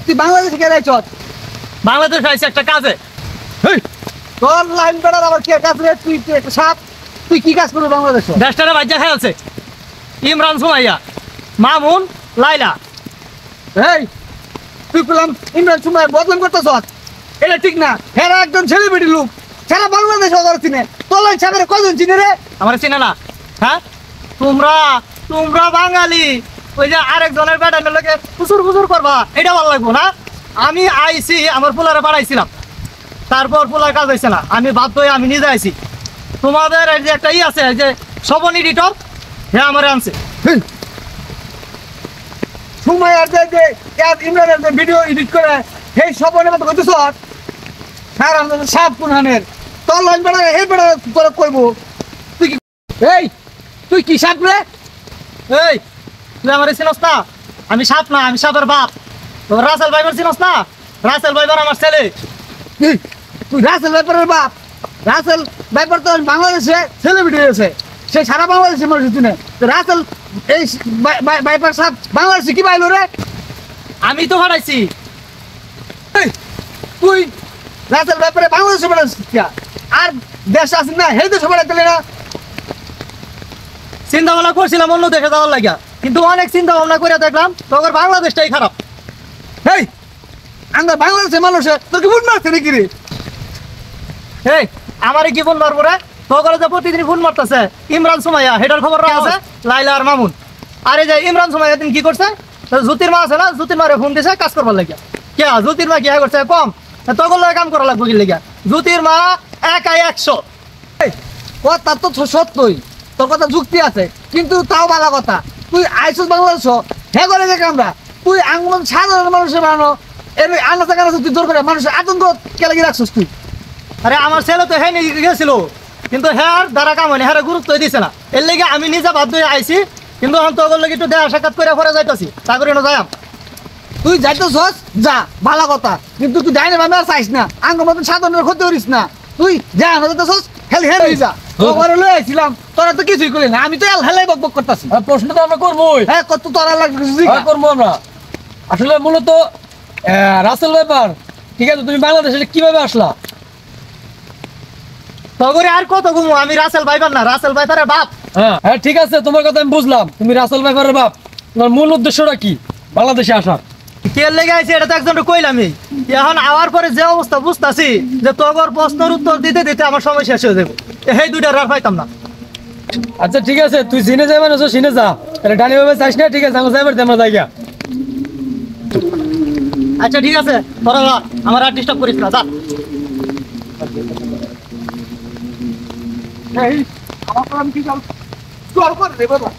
তুই বাংলাদেশে কেন আইছস? বাংলাদেশ আইছে একটা কাজে। তোর লাইন বেড়ার আবার কে কাজ রে? তুই একটা সাপ, তুই কি কাজ করবি বাংলাদেশে? দেশটারে বাজ্যা খাইছে ইমরান সুমাইয়া, মামুন, লাইলা। এই তুই পেলাম ইমরান সুমাই বদনাম করতেছস, এটা ঠিক না। হেরা একজন সেলিব্রিটি লোক, সারা বাংলাদেশ অগর চিনে। তোর লাইন সাগরে কজন চিনে রে? আমার চিনে না? হ্যাঁ, তোমরা তোমরা বাঙালি, ওই যে আরেকজনের ব্যাটার লোকে ফুসুর ফুসুর করবা, এটা ভালো লাগবো না। আমি আইছি, আমার পোলারে বাড়াইছিলাম, তারপর পোলার কাজ হয়েছে না, আমি বাধ্য হয়ে আমি নিজে আইছি। তোমাদের এই যে একটা আছে যে শোভন এডিটর, হ্যাঁ আমার আনছে। সুমাই আর যে ইমরানের যে ভিডিও এডিট করে সেই সবনের মতো কইতেছস, স্যার আমাদের সাপ কোনহানের। তোর লাইন বেড়া এই বেড়া তোরা কইবো তুই কি? এই তুই কি সাপ রে? এই তুই আমার চিনস না? আমি সাপ না, আমি সাপের বাপ। তোর রাসেল ভাইবার চিনস না? রাসেল ভাইবার আমার ছেলে। তুই রাসেল ভাইপারের বাপ? রাসেল ভাইপার তো বাংলাদেশে সেলিব্রিটি হয়েছে, সে সারা বাংলাদেশে মানুষ চিনে। রাসেল এই ভাইপার সাপ বাংলাদেশে কি পাইলো রে? আমি তো হারাইছি। তুই রাসেল ভাইপারে বাংলাদেশে বেড়াচ্ছিস আর দেশ আছিস না, সেই দেশে বেড়াতে না? চিন্তা ভাবনা করছিলাম অন্য দেশে যাওয়ার লাগিয়া, কিন্তু অনেক চিন্তা ভাবনা করে দেখলাম তোর বাংলাদেশটাই খারাপ। এই আমরা বাংলাদেশের মানুষে তোকে ফোন মারছে নাকি রে? এই আমারই কি ফোন মারবো রে? তোর যে প্রতিদিন ফোন মারতেছে ইমরান সুমাইয়া, হেটার খবর আছে লাইলা আর মামুন। আর এই যে ইমরান সুমাইয়া দিন কি করছে, জ্যোতির মা আছে না, জ্যোতির মারে ফোন দিছে কাজ করবার লাগিয়া। কে জ্যোতির মা কি করছে কম? তখন কাম করা লাগবে কি লাগিয়া? জ্যোতির মা একাই 100। কথা তো সত্যই, তোর কথা যুক্তি আছে, কিন্তু তাও ভালো কথা। তুই আইসুস বাংলাদেশ, হ্যাঁ করে দেখ আমরা। তুই আঙ্গুল সাধারণ মানুষের বানানো এর আনাচা কানাচা তুই দূর করে মানুষের আতঙ্ক কে লাগিয়ে রাখছিস তুই? আরে আমার ছেলে তো হ্যাঁ নিয়ে গেছিল, কিন্তু হ্যাঁ দ্বারা কাম হয়নি, হ্যাঁ গুরুত্ব দিছে না। এর লেগে আমি নিজে বাধ্য হয়ে আইছি, কিন্তু এখন তোর লেগে একটু দেখা সাক্ষাৎ করে পরে যাইতাছি, তা করে না যাই। তুই যাইতেছস যা, ভালো কথা, কিন্তু তুই ডাইনে ভাবে আর চাইস না, আঙ্গুল মতন সাধারণের ক্ষতি করিস না। তুই যা না যাইতেছস হেল হেল হয়ে যা। তোর লয়ে আইছিলাম, তোরা তো কিছুই করলি না, আমি তো এল হেলাই বক বক করতেছি। প্রশ্ন তো আমরা করবোই। হ্যাঁ কত তোরা লাগবে করবো আমরা। আসলে মূলত রাসেল ব্যাপার, ঠিক আছে, তুমি বাংলাদেশে কিভাবে আসলা? তগরে আর কত ঘুমো, আমি রাসেল ভাইবার না, রাসেল ভাইবারের বাপ। হ্যাঁ হ্যাঁ ঠিক আছে, তোমার কথা আমি বুঝলাম, তুমি রাসেল ব্যাপারের বাপ। তোমার মূল উদ্দেশ্যটা কি বাংলাদেশে আসার? কে লেগে আইছে এটা তো একজনকে কইলামই। এখন আওয়ার পরে যে অবস্থা বুঝতাছি যে তোর প্রশ্নের উত্তর দিতে দিতে আমার সময় শেষ হয়ে যাবে, এই দুইটা আর পাইতাম না। আচ্ছা ঠিক আছে, তুই চিনে যাই মানে চিনে যা, তাহলে ডানি ভাবে চাইস না, ঠিক আছে, আমরা যাইবার আমরা যাই গা। আচ্ছা ঠিক আছে, তোরা আমার আর ডিস্টার্ব করিস না, যা। এই আমার তো আমি কি করব? চল করে দে বাবা।